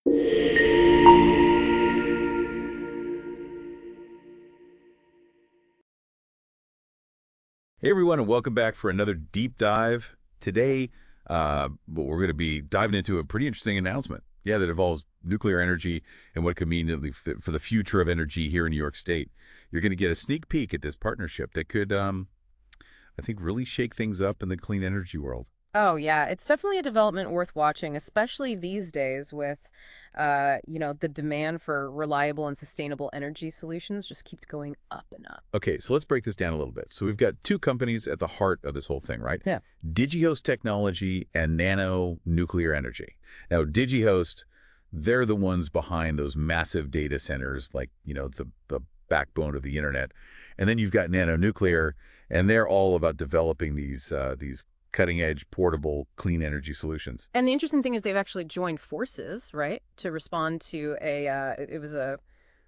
Hey everyone, and welcome back for another deep dive. Today, we're going to be diving into a pretty interesting announcement. Yeah, that involves nuclear energy and what it could mean for the future of energy here in New York State. You're going to get a sneak peek at this partnership that could, I think, really shake things up in the clean energy world. Oh, yeah. It's definitely a development worth watching, especially these days with, the demand for reliable and sustainable energy solutions just keeps going up and up. Okay, so let's break this down a little bit. So we've got two companies at the heart of this whole thing, right? Yeah. Digihost Technology and NANO Nuclear Energy. Now, Digihost, they're the ones behind those massive data centers, like, the backbone of the internet. And then you've got NANO Nuclear, and they're all about developing these cutting-edge, portable, clean energy solutions. And the interesting thing is they've actually joined forces, right, to respond to it was a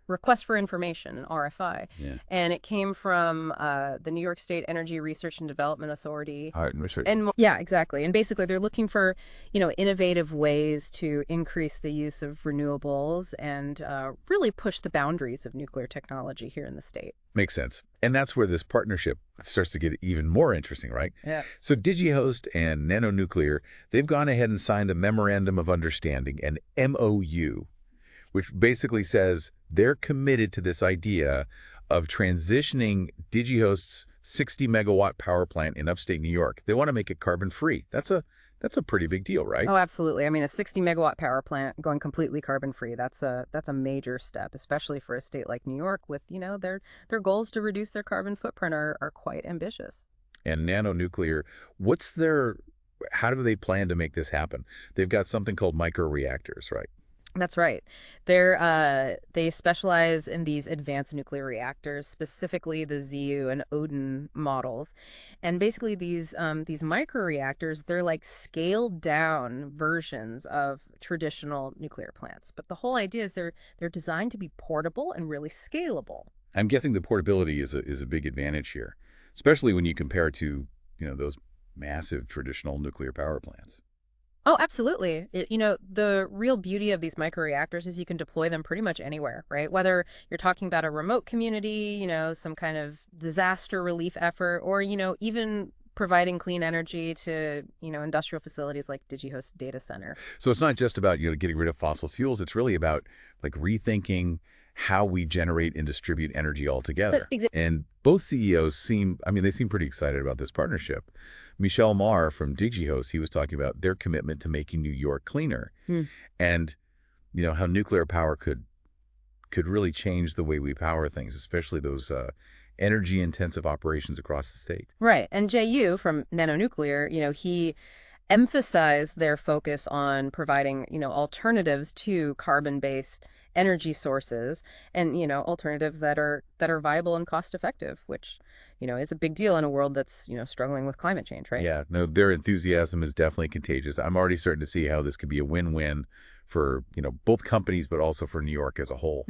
request for information, an RFI. Yeah. And it came from the New York State Energy Research and Development Authority. All right, sure. And yeah, exactly. And basically they're looking for, innovative ways to increase the use of renewables and really push the boundaries of nuclear technology here in the state. Makes sense. And that's where this partnership starts to get even more interesting, right? Yeah. So Digihost and NANO Nuclear, they've gone ahead and signed a Memorandum of Understanding, an MOU, which basically says they're committed to this idea of transitioning Digihost's 60-megawatt power plant in upstate New York. They want to make it carbon-free. That's a pretty big deal, right? Oh, absolutely. I mean, a 60-megawatt power plant going completely carbon-free, that's a major step, especially for a state like New York with, their goals to reduce their carbon footprint are quite ambitious. And NANO Nuclear, how do they plan to make this happen? They've got something called microreactors, right? That's right. They specialize in these advanced nuclear reactors, specifically the ZEUS and ODIN models. And basically these microreactors, they're like scaled down versions of traditional nuclear plants. But the whole idea is they're designed to be portable and really scalable. I'm guessing the portability is a big advantage here, especially when you compare it to, those massive traditional nuclear power plants. Oh, absolutely. The real beauty of these microreactors is you can deploy them pretty much anywhere, right? Whether you're talking about a remote community, some kind of disaster relief effort, or, even providing clean energy to, industrial facilities like Digihost Data Center. So it's not just about, getting rid of fossil fuels. It's really about like rethinking how we generate and distribute energy altogether. Exactly. And both CEOs seem pretty excited about this partnership. Michel Marr from Digihost, he was talking about their commitment to making New York cleaner and, how nuclear power could really change the way we power things, especially those energy-intensive operations across the state. Right. And Yu from NANO Nuclear, he emphasized their focus on providing, alternatives to carbon-based energy sources and, alternatives that are viable and cost effective, which, is a big deal in a world that's, struggling with climate change, right? Yeah, no, their enthusiasm is definitely contagious. I'm already starting to see how this could be a win-win for, both companies, but also for New York as a whole.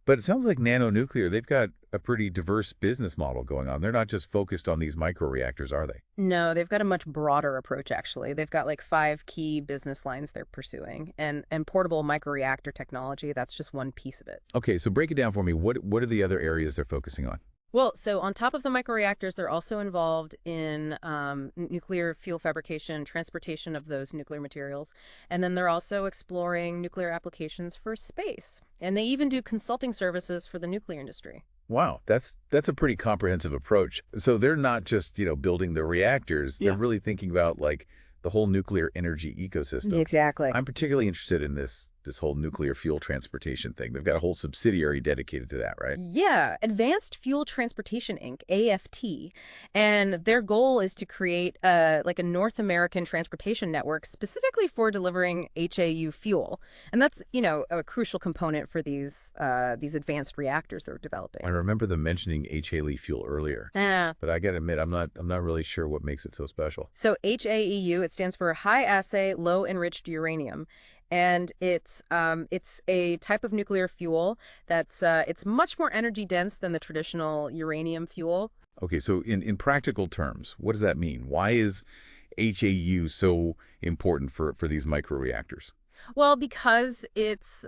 But it sounds like NANO Nuclear, they've got a pretty diverse business model going on. They're not just focused on these microreactors, are they? No, they've got a much broader approach, actually. They've got like 5 key business lines they're pursuing. And portable microreactor technology, that's just one piece of it. Okay, so break it down for me. What are the other areas they're focusing on? Well, so on top of the microreactors, they're also involved in nuclear fuel fabrication, transportation of those nuclear materials. And then they're also exploring nuclear applications for space. And they even do consulting services for the nuclear industry. Wow, that's a pretty comprehensive approach. So they're not just, building the reactors. They're really thinking about like the whole nuclear energy ecosystem. Exactly. I'm particularly interested in this whole nuclear fuel transportation thing. They've got a whole subsidiary dedicated to that, right? Yeah, Advanced Fuel Transportation Inc, AFT. And their goal is to create a North American transportation network specifically for delivering HAU fuel. And that's, a crucial component for these advanced reactors they're developing. I remember them mentioning HALE fuel earlier. Yeah. But I got to admit, I'm not really sure what makes it so special. So HAEU, it stands for high assay low enriched uranium. And it's a type of nuclear fuel that's it's much more energy dense than the traditional uranium fuel. Okay, so in practical terms, what does that mean? Why is HAU so important for these microreactors? Well, because it's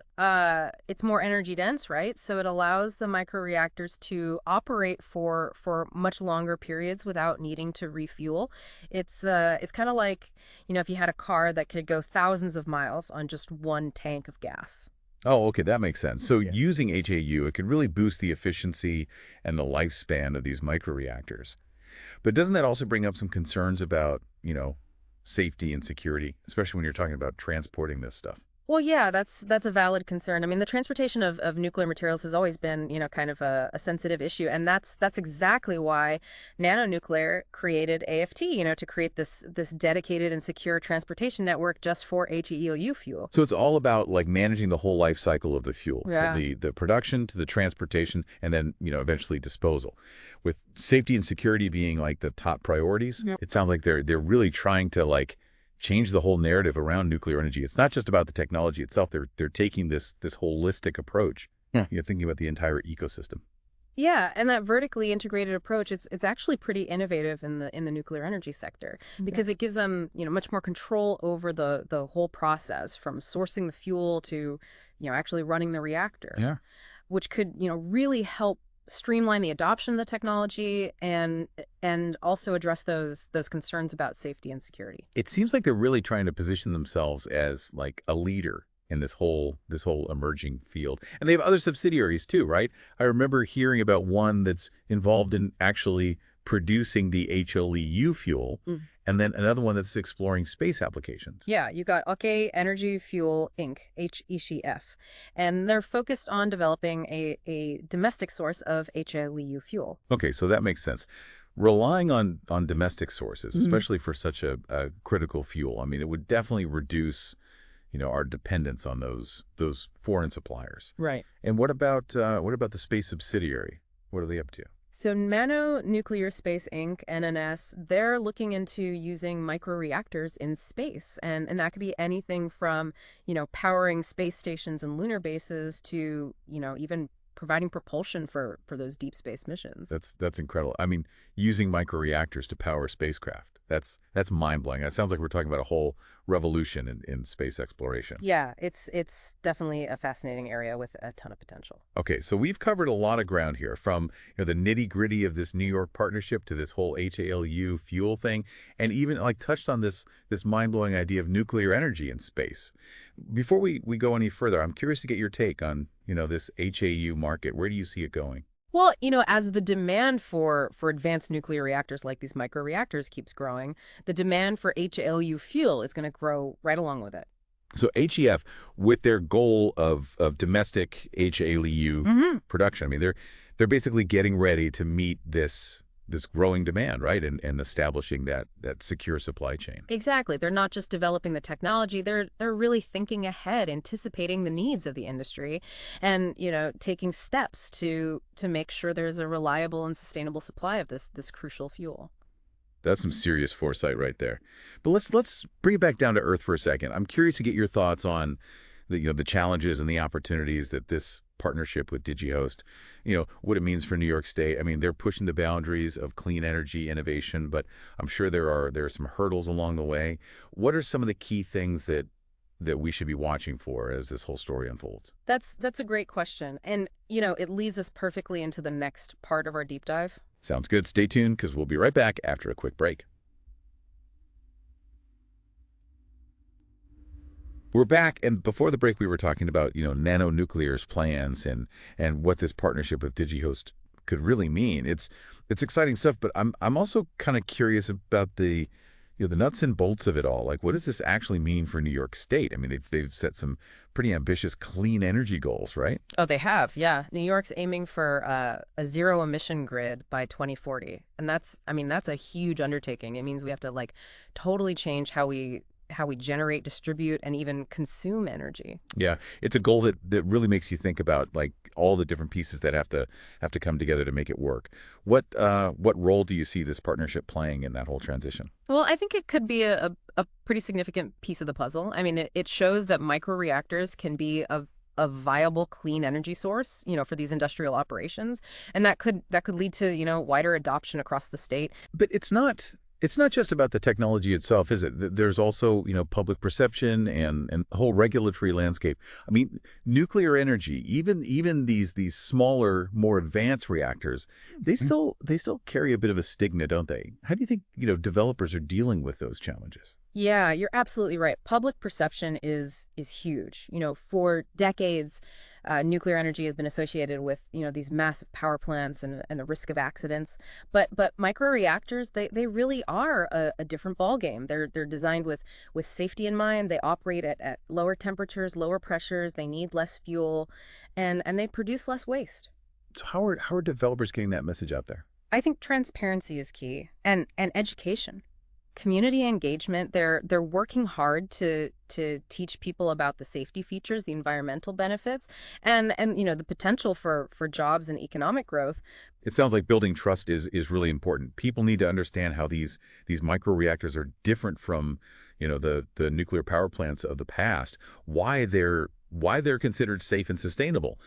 more energy dense, right? So it allows the microreactors to operate for much longer periods without needing to refuel. It's kind of like, if you had a car that could go thousands of miles on just one tank of gas. Oh, okay, that makes sense. So Yeah. using HAU, it could really boost the efficiency and the lifespan of these microreactors. But doesn't that also bring up some concerns about, safety and security, especially when you're talking about transporting this stuff? Well, yeah, that's a valid concern. I mean, the transportation of nuclear materials has always been, kind of a sensitive issue, and that's exactly why NANO Nuclear created AFT, to create this dedicated and secure transportation network just for HELU fuel. So it's all about like managing the whole life cycle of the fuel, Yeah. the production to the transportation, and then, eventually disposal. With safety and security being like the top priorities, Yep. it sounds like they're really trying to like change the whole narrative around nuclear energy. It's not just about the technology itself. They're taking this holistic approach. Yeah. You're thinking about the entire ecosystem. Yeah, and that vertically integrated approach, it's actually pretty innovative in the nuclear energy sector because it gives them, much more control over the whole process from sourcing the fuel to, actually running the reactor, Yeah. which could, really help streamline the adoption of the technology and also address those concerns about safety and security. It seems like they're really trying to position themselves as like a leader in this whole emerging field. And they have other subsidiaries too, right? I remember hearing about one that's involved in actually producing the HLEU fuel, and then another one that's exploring space applications. Yeah, you got OK Energy Fuel Inc., HECF, and they're focused on developing a domestic source of HLEU fuel. Okay, so that makes sense. Relying on domestic sources, especially for such a critical fuel, I mean, it would definitely reduce, our dependence on those foreign suppliers. Right. And what about the space subsidiary? What are they up to? So NANO Nuclear Space Inc., NNS, they're looking into using microreactors in space. And that could be anything from, powering space stations and lunar bases to, even providing propulsion for those deep space missions. That's incredible. I mean, using microreactors to power spacecraft. That's mind-blowing. It sounds like we're talking about a whole revolution in space exploration. Yeah, it's definitely a fascinating area with a ton of potential. Okay, so we've covered a lot of ground here, from the nitty-gritty of this New York partnership to this whole HALU fuel thing, and even like touched on this mind-blowing idea of nuclear energy in space. Before we go any further, I'm curious to get your take on, this HAU market. Where do you see it going? Well, as the demand for advanced nuclear reactors like these microreactors keeps growing, the demand for HLU fuel is going to grow right along with it. So HEF, with their goal of domestic HALU production, I mean, they're basically getting ready to meet this growing demand, right? And establishing that secure supply chain. Exactly. They're not just developing the technology, they're really thinking ahead, anticipating the needs of the industry and, taking steps to make sure there's a reliable and sustainable supply of this crucial fuel. That's some serious foresight right there. But let's bring it back down to earth for a second. I'm curious to get your thoughts on the challenges and the opportunities that this partnership with Digihost, what it means for New York State. I mean, they're pushing the boundaries of clean energy innovation, but I'm sure there are some hurdles along the way. What are some of the key things that we should be watching for as this whole story unfolds? That's a great question. And, it leads us perfectly into the next part of our deep dive. Sounds good. Stay tuned because we'll be right back after a quick break. We're back, and before the break, we were talking about NANO Nuclear's plans and what this partnership with Digihost could really mean. It's exciting stuff, but I'm also kind of curious about the the nuts and bolts of it all. Like, what does this actually mean for New York State? I mean, they've set some pretty ambitious clean energy goals, right? Oh, they have, yeah. New York's aiming for a zero-emission grid by 2040, and that's a huge undertaking. It means we have to totally change how we generate, distribute, and even consume energy. Yeah, it's a goal that really makes you think about all the different pieces that have to come together to make it work. What role do you see this partnership playing in that whole transition? Well, I think it could be a pretty significant piece of the puzzle. I mean, it shows that microreactors can be a viable clean energy source, for these industrial operations, and that could lead to wider adoption across the state. But it's not It's not just about the technology itself, is it? There's also, public perception and the whole regulatory landscape. I mean, nuclear energy, even these smaller, more advanced reactors, they still carry a bit of a stigma, don't they? How do you think, developers are dealing with those challenges? Yeah, you're absolutely right. Public perception is huge. For decades, nuclear energy has been associated with these massive power plants and the risk of accidents. But microreactors, they really are a different ballgame. They're designed with safety in mind. They operate at lower temperatures, lower pressures. They need less fuel, and they produce less waste. So how are developers getting that message out there? I think transparency is key, and education. Community engagement, they're working hard to teach people about the safety features, the environmental benefits, and the potential for jobs and economic growth. It sounds like building trust is really important. People need to understand how these microreactors are different from, the nuclear power plants of the past, why they're considered safe and sustainable.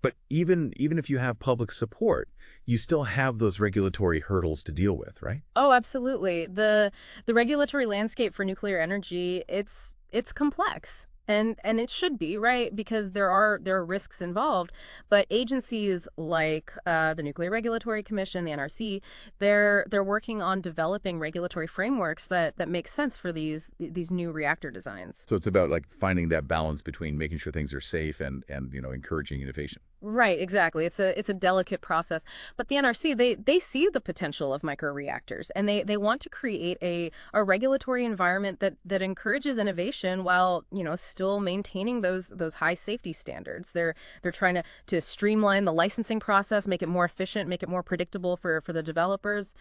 But even if you have public support, you still have those regulatory hurdles to deal with, right? Oh, absolutely. The regulatory landscape for nuclear energy, it's complex. And it should be, right? Because there are risks involved. But agencies like the Nuclear Regulatory Commission, the NRC, they're working on developing regulatory frameworks that make sense for these new reactor designs. So it's about like finding that balance between making sure things are safe and encouraging innovation. Right, exactly. It's a delicate process. But the NRC, they see the potential of microreactors, and they want to create a regulatory environment that encourages innovation while, still maintaining those high safety standards. They're trying to streamline the licensing process, make it more efficient, make it more predictable for the developers.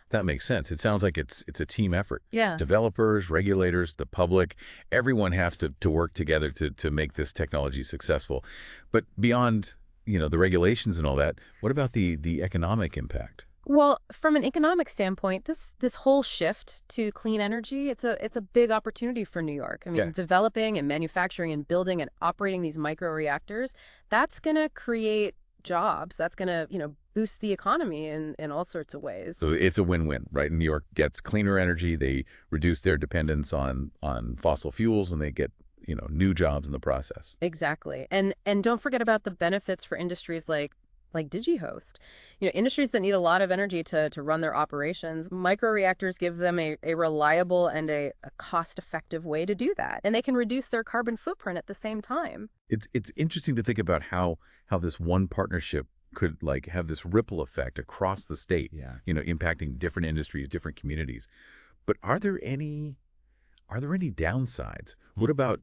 That makes sense. It sounds like it's a team effort. Yeah. Developers, regulators, the public, everyone has to work together to make this technology successful. But beyond the regulations and all that, what about the economic impact? Well, from an economic standpoint, this whole shift to clean energy, it's a big opportunity for New York. I mean, Yeah. developing and manufacturing and building and operating these microreactors, that's going to create jobs. That's going to, boost the economy in all sorts of ways. So it's a win-win, right? New York gets cleaner energy, they reduce their dependence on fossil fuels, and they get new jobs in the process. Exactly. And don't forget about the benefits for industries like Digihost. Industries that need a lot of energy to run their operations. Microreactors give them a reliable and a cost-effective way to do that. And they can reduce their carbon footprint at the same time. It's interesting to think about how this one partnership could like have this ripple effect across the state, Yeah. Impacting different industries, different communities. But are there any downsides? What about,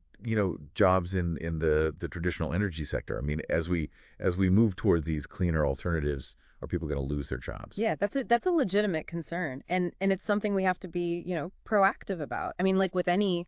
jobs in the traditional energy sector? I mean, as we move towards these cleaner alternatives, are people going to lose their jobs? Yeah, that's a legitimate concern. And it's something we have to be, proactive about. I mean, like with any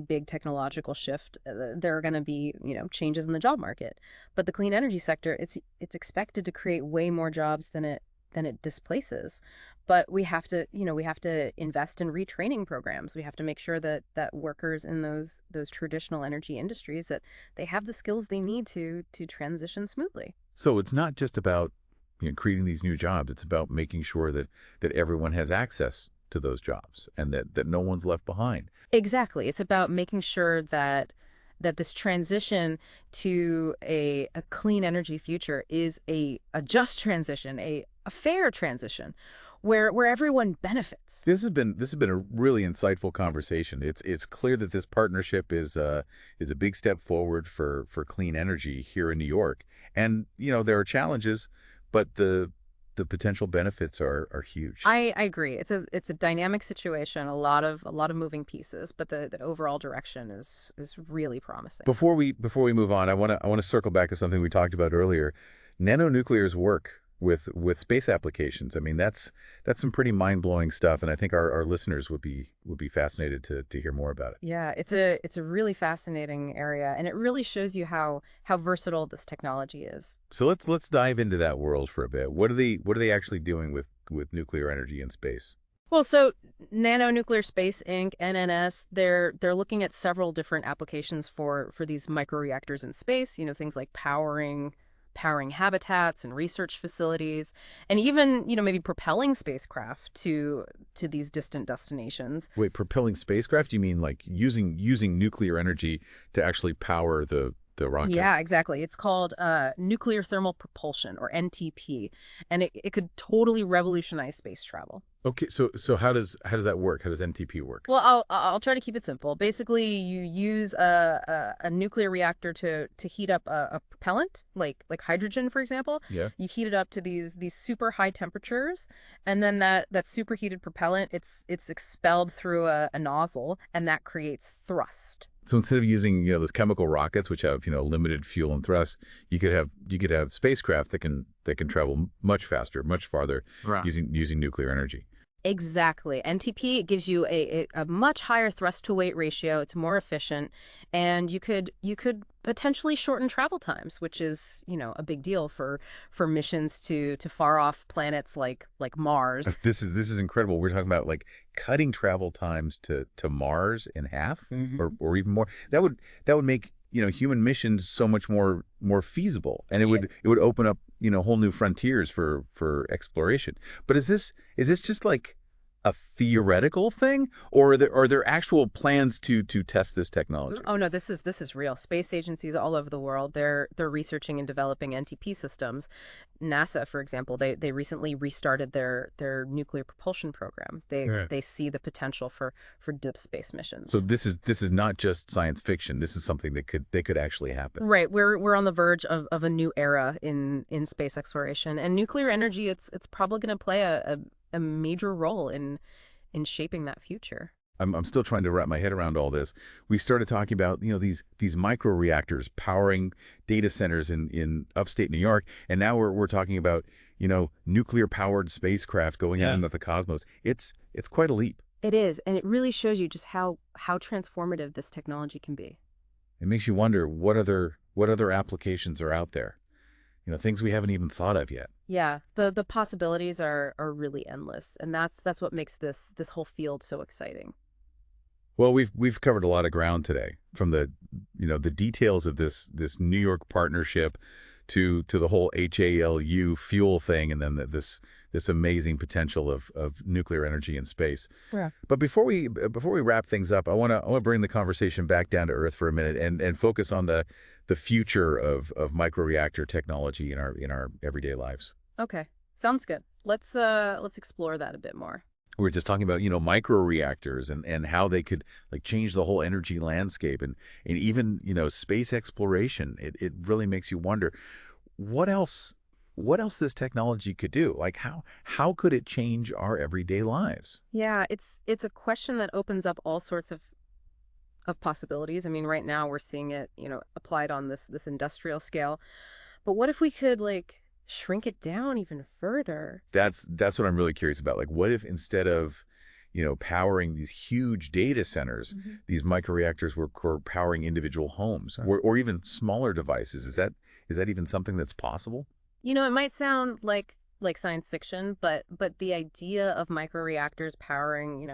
big technological shift, there are going to be, changes in the job market. But the clean energy sector, it's expected to create way more jobs than it displaces. But we have to invest in retraining programs. We have to make sure that workers in those traditional energy industries, that they have the skills they need to transition smoothly. So it's not just about creating these new jobs. It's about making sure that everyone has access to those jobs and that no one's left behind. Exactly. It's about making sure that this transition to a clean energy future is a just transition, a fair transition, where everyone benefits. This has been a really insightful conversation. It's clear that this partnership is a big step forward for clean energy here in New York. And there are challenges, but the potential benefits are huge. I agree. It's a dynamic situation, a lot of moving pieces, but the overall direction is really promising. Before we move on, I want to circle back to something we talked about earlier. NANO Nuclear's work with space applications. I mean, that's some pretty mind-blowing stuff, and I think our listeners would be fascinated to hear more about it. Yeah, it's a really fascinating area, and it really shows you how versatile this technology is. So let's dive into that world for a bit. What are they actually doing with nuclear energy in space? Well, so NANO Nuclear Space Inc, NNS, they're looking at several different applications for these microreactors in space, things like powering powering habitats and research facilities, and even, maybe propelling spacecraft to these distant destinations. Wait, propelling spacecraft? You mean like using nuclear energy to actually power the rocket? Yeah, exactly. It's called nuclear thermal propulsion, or NTP, and it could totally revolutionize space travel. Okay, so how does that work? How does NTP work? Well, I'll try to keep it simple. Basically, you use a nuclear reactor to heat up a propellant, like hydrogen, for example. Yeah. You heat it up to these super high temperatures, and then that superheated propellant, it's expelled through a nozzle, and that creates thrust. So instead of using, those chemical rockets which have, limited fuel and thrust, you could have spacecraft that can travel much faster, much farther Right. using nuclear energy. Exactly. NTP gives you a much higher thrust to weight ratio. It's more efficient, and you could potentially shorten travel times, which is, a big deal for missions to far off planets like Mars. This is incredible. We're talking about like cutting travel times to Mars in half or even more. That would make, human missions so much more feasible, and it would open up, whole new frontiers for exploration. But is this just like a theoretical thing, or are there actual plans to test this technology? Oh no, this is real. Space agencies all over the world, they're researching and developing NTP systems. NASA, for example, they recently restarted their nuclear propulsion program. They Yeah. they see the potential for deep space missions. So this is not just science fiction. This is something that could actually happen. Right, we're on the verge of a new era in space exploration, and nuclear energy, it's probably going to play a major role in shaping that future. I'm still trying to wrap my head around all this. We started talking about, these microreactors powering data centers in upstate New York, and now we're talking about, nuclear powered spacecraft going out into the cosmos. It's quite a leap. It is, and it really shows you just how transformative this technology can be. It makes you wonder what other applications are out there. Things we haven't even thought of yet. Yeah, the possibilities are really endless, and that's what makes this whole field so exciting. Well, we've covered a lot of ground today, from the details of this New York partnership to the whole HALU fuel thing, and then this amazing potential of nuclear energy in space. Yeah. But before we wrap things up, I want to bring the conversation back down to earth for a minute and focus on the future of microreactor technology in our everyday lives. Okay, sounds good. Let's explore that a bit more. We were just talking about, microreactors and how they could like change the whole energy landscape and even, space exploration. It really makes you wonder what else this technology could do. Like how could it change our everyday lives? Yeah, it's a question that opens up all sorts of possibilities. I mean, right now we're seeing it, applied on this industrial scale. But what if we could like shrink it down even further? That's what I'm really curious about. Like, what if instead of, powering these huge data centers, these microreactors were powering individual homes or even smaller devices? Is that even something that's possible? It might sound like science fiction, but the idea of microreactors powering,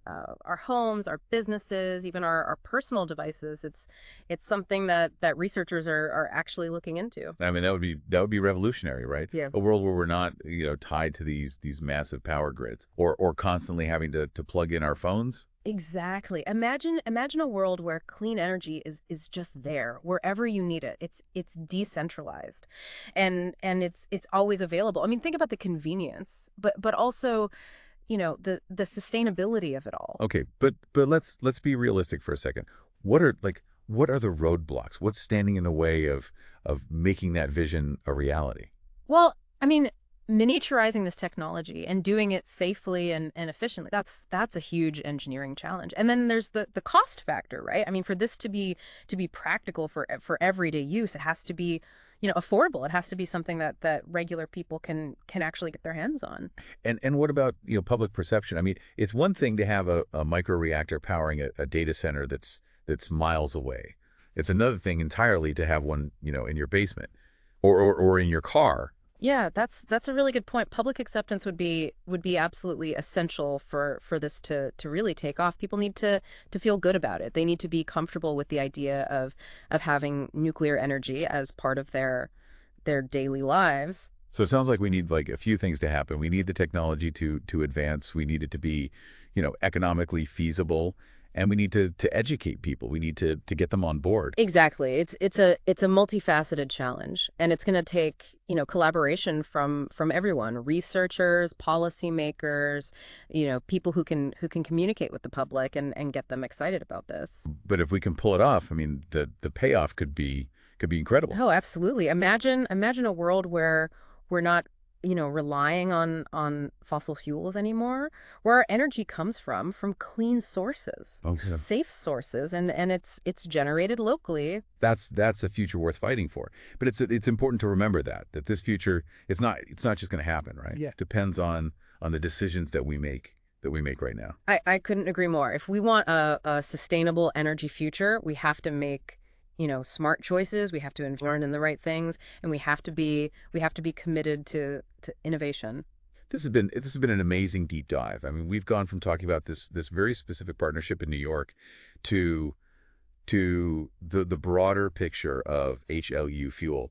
our homes, our businesses, even our personal devices, it's something that researchers are actually looking into. I mean, that would be revolutionary, right? Yeah. A world where we're not, tied to these massive power grids or constantly having to plug in our phones. Exactly. Imagine a world where clean energy is just there wherever you need it. It's decentralized, and it's always available. I mean, think about the convenience, but also, the sustainability of it all. Okay, but let's be realistic for a second. What are the roadblocks? What's standing in the way of making that vision a reality? Well, I mean, miniaturizing this technology and doing it safely and efficiently, that's a huge engineering challenge. And then there's the cost factor, right? I mean, for this to be practical for everyday use, it has to be, affordable. It has to be something that regular people can actually get their hands on. And what about, public perception? I mean, it's one thing to have a microreactor powering a data center that's miles away. It's another thing entirely to have one, in your basement or in your car. Yeah, that's a really good point. Public acceptance would be absolutely essential for this to really take off. People need to feel good about it. They need to be comfortable with the idea of having nuclear energy as part of their daily lives. So it sounds like we need like a few things to happen. We need the technology to advance. We need it to be, economically feasible, and we need to educate people. We need to get them on board. Exactly. It's a multifaceted challenge, and it's going to take, collaboration from everyone, researchers, policymakers, people who can communicate with the public and get them excited about this. But if we can pull it off, I mean, the payoff could be incredible. Oh, absolutely. Imagine a world where we're not, relying on fossil fuels anymore, where our energy comes from clean sources, Okay. safe sources, and it's generated locally. That's a future worth fighting for. But it's important to remember that this future, it's not just going to happen, right? Yeah. Depends on the decisions that we make right now. I couldn't agree more. If we want a sustainable energy future, we have to make, smart choices. We have to invest in the right things, and we have to be committed to innovation. This has been an amazing deep dive. I mean, we've gone from talking about this very specific partnership in New York to the broader picture of HLU fuel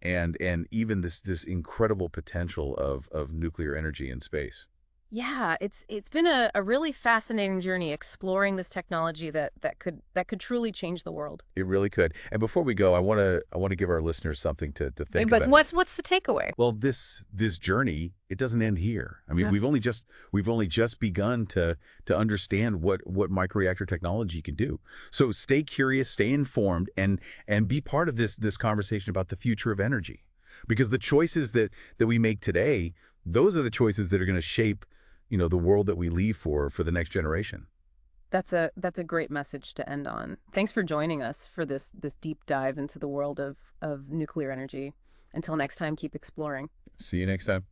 and even this incredible potential of nuclear energy in space. Yeah, it's been a really fascinating journey exploring this technology that could truly change the world. It really could. And before we go, I want to give our listeners something to think But about. what's the takeaway? Well, this journey, it doesn't end here. I mean, Yeah. we've only just begun to understand what microreactor technology can do. So stay curious, stay informed, and be part of this conversation about the future of energy. Because the choices that we make today, those are the choices that are going to shape, the world that we leave for the next generation. That's a great message to end on. Thanks for joining us for this deep dive into the world of nuclear energy. Until next time, keep exploring. See you next time.